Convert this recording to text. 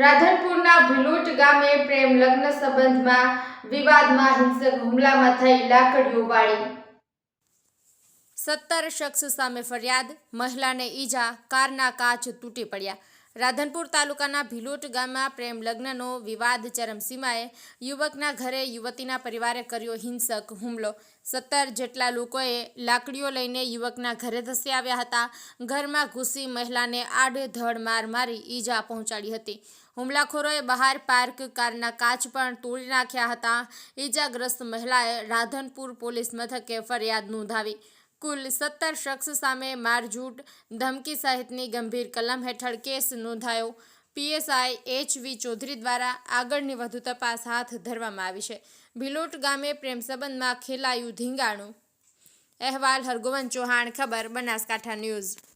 રાધનપુરના ભીલોટ ગામે પ્રેમ લગ્ન સંબંધમાં વિવાદમાં હિંસક હુમલામાં થઈ લાકડીઓ વાળી। 17 શખ્સ સામે ફરિયાદ, મહિલાને ઈજા, કારના કાચ તૂટી પડ્યા। રાધનપુર તાલુકાના ભીલોટ ગામમાં પ્રેમ લગ્નનો વિવાદ ચરમસીમાએ। યુવકના ઘરે યુવતીના પરિવારે કર્યો હિંસક હુમલો। 17 જેટલા લોકોએ લાકડીઓ લઈને યુવકના ઘરે ધસી આવ્યા હતા। ઘરમાં ઘૂસી મહિલાને આડધડ માર મારી ઈજા પહોંચાડી હતી। હુમલાખોરોએ બહાર પાર્ક કારના કાચ પણ તોડી નાખ્યા હતા। ઈજાગ્રસ્ત મહિલાએ રાધનપુર પોલીસ મથકે ફરિયાદ નોંધાવી। કુલ 17 શખ્સ સામે મારઝૂડ, ધમકી સહિતની ગંભીર કલમ હેઠળ કેસ નોંધાયો। પીએસઆઈ એચ.વી. ચૌધરી દ્વારા આગળની વધુ તપાસ હાથ ધરવામાં આવી છે। ભીલોટ ગામે પ્રેમ સંબંધમાં ખેલાયું ધીંગાણું। અહેવાલ હરગોવન ચૌહાણ, ખબર બનાસકાંઠા ન્યૂઝ।